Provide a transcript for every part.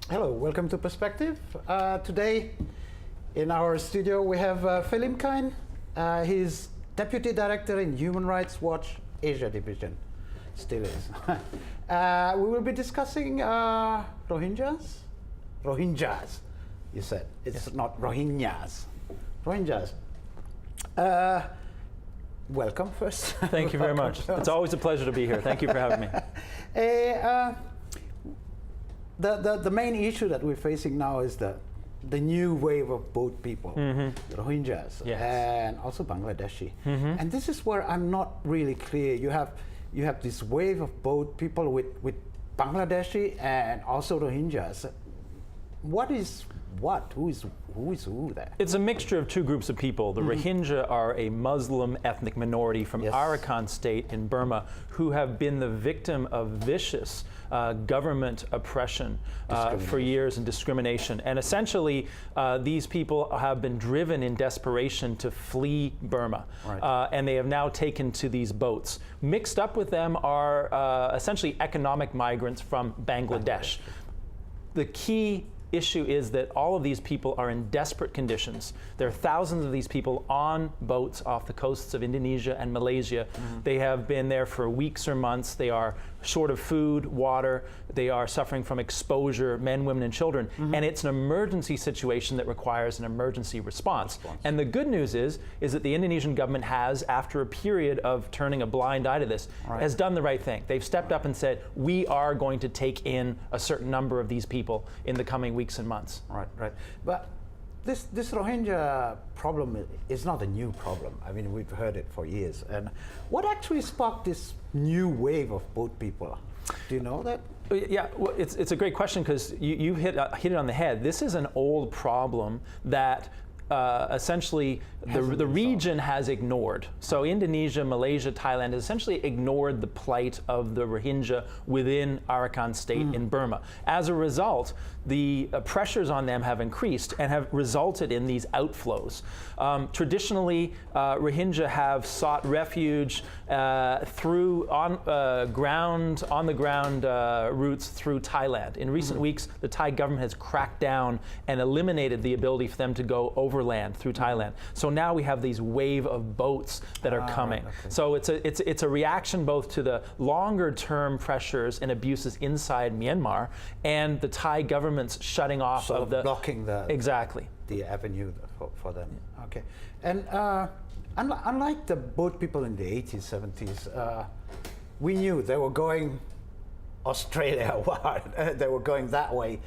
Hello, welcome to Perspective. Today in our studio we have Phelim Kine. He's Deputy Director in Human Rights Watch Asia Division. Still is. We will be discussing Rohingyas. Rohingyas, you said. It's not Rohingyas. Rohingyas. Welcome first. Thank you very much. It's always a pleasure to be here. Thank you for having me. The main issue that we're facing now is the new wave of boat people, the Rohingyas, and also Bangladeshi. And this is where I'm not really clear. You have this wave of boat people with Bangladeshi and also Rohingyas. What is what? Who is who there? It's a mixture of two groups of people. The Rohingya are a Muslim ethnic minority from Arakan state in Burma who have been the victim of vicious government oppression for years and discrimination. And essentially, these people have been driven in desperation to flee Burma. And they have now taken to these boats. Mixed up with them are essentially economic migrants from Bangladesh. The key issue is that all of these people are in desperate conditions. There are thousands of these people on boats off the coasts of Indonesia and Malaysia. They have been there for weeks or months. They are short of food, water. They are suffering from exposure, men, women, and children. And it's an emergency situation that requires an emergency response. And the good news is that the Indonesian government has, after a period of turning a blind eye to this, has done the right thing. They've stepped up and said, we are going to take in a certain number of these people in the coming weeks and months. Right. But this Rohingya problem is not a new problem. I mean, we've heard it for years. And what actually sparked this new wave of boat people? Do you know that? Yeah, well, it's a great question because you hit it on the head. This is an old problem that essentially the region has ignored. So Indonesia, Malaysia, Thailand has essentially ignored the plight of the Rohingya within Arakan state in Burma. As a result, the pressures on them have increased and have resulted in these outflows. Traditionally, Rohingya have sought refuge through on the ground routes through Thailand. In recent weeks, the Thai government has cracked down and eliminated the ability for them to go overland through Thailand. So now we have these wave of boats that are coming. So it's a reaction both to the longer term pressures and abuses inside Myanmar and the Thai government's shutting off of the blocking the avenue for them. Okay, and unlike the boat people in the 80s, 70s, we knew they were going Australia, they were going that way.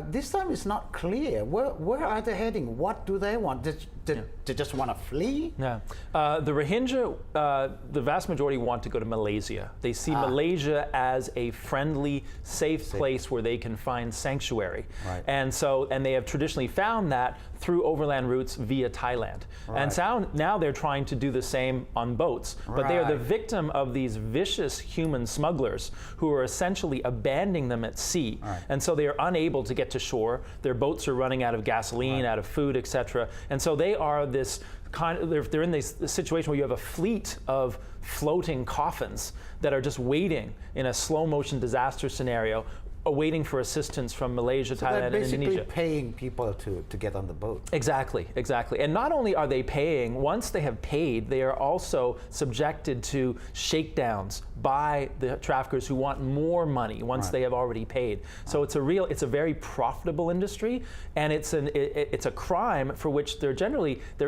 This time it's not clear. Where are they heading? What do they want? They just want to flee? Yeah. The Rohingya, the vast majority want to go to Malaysia. They see Malaysia as a friendly, safe place where they can find sanctuary. And they have traditionally found that through overland routes via Thailand. And so now they're trying to do the same on boats. But they are the victim of these vicious human smugglers who are essentially abandoning them at sea. And so they are unable to get to shore. Their boats are running out of gasoline, out of food, etc. And so they are this they're in this situation where you have a fleet of floating coffins that are just waiting in a slow motion disaster scenario, awaiting for assistance from Malaysia, Thailand, and Indonesia. They're basically paying people to get on the boat. Exactly. And not only are they paying, once they have paid, they are also subjected to shakedowns by the traffickers who want more money once they have already paid. So it's a very profitable industry, and it's a crime for which there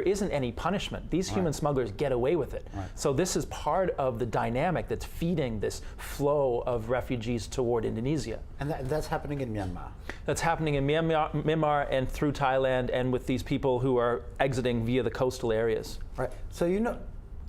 isn't any punishment. These human smugglers get away with it. So this is part of the dynamic that's feeding this flow of refugees toward Indonesia. And that's happening in Myanmar? That's happening in Myanmar and through Thailand, and with these people who are exiting via the coastal areas. So you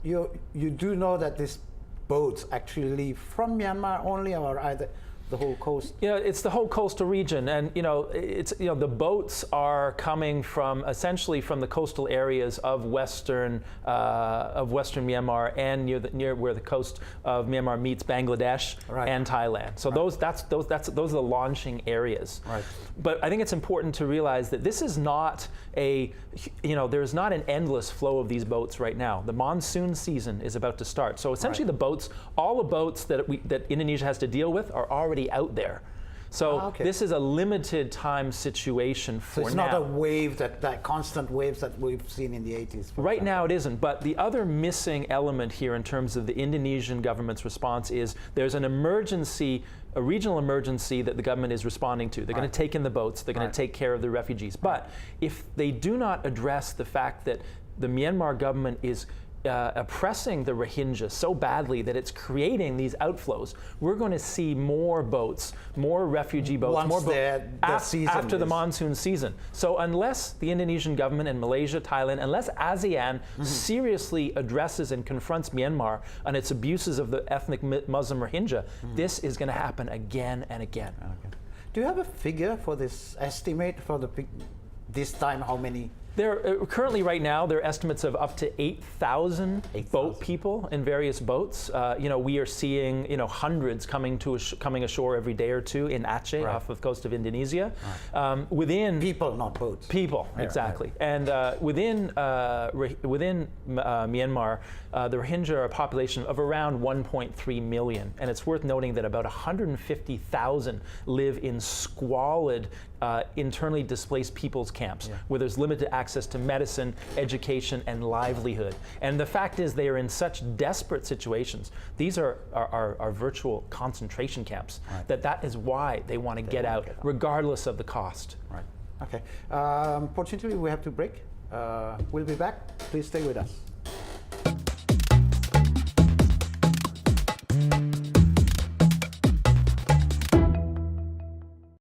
do know that these boats actually leave from Myanmar only, or either the whole coast? It's the whole coastal region, and the boats are coming from essentially from the coastal areas of western Myanmar and near where the coast of Myanmar meets Bangladesh and Thailand. So those are the launching areas. But I think it's important to realize that this is not there's not an endless flow of these boats right now. The monsoon season is about to start. So essentially all the boats that Indonesia has to deal with are already out there. So this is a limited time situation for now. So it's not a wave, that constant waves that we've seen in the 80s. Right now it isn't, but the other missing element here in terms of the Indonesian government's response is there's an emergency, a regional emergency that the government is responding to. They're going to take in the boats, they're going to take care of the refugees. But if they do not address the fact that the Myanmar government is oppressing the Rohingya so badly that it's creating these outflows, we're going to see more boats, more refugee boats, more boats after the monsoon season. So unless the Indonesian government and Malaysia, Thailand, unless ASEAN seriously addresses and confronts Myanmar on its abuses of the ethnic Muslim Rohingya, this is going to happen again and again. Okay. Do you have a figure for this estimate for this time? How many? Currently, right now, there are estimates of up to 8,000 boat people in various boats. We are seeing hundreds coming ashore every day or two in Aceh, off the coast of Indonesia. Within people, not boats. People, exactly. And within Myanmar, the Rohingya are a population of around 1.3 million, and it's worth noting that about 150,000 live in squalid, internally displaced people's camps, where there's limited access to medicine, education, and livelihood. And the fact is they are in such desperate situations. These are virtual concentration camps, that is why they want to get out, regardless of the cost. Right. Okay. Fortunately, we have to break. We'll be back. Please stay with us.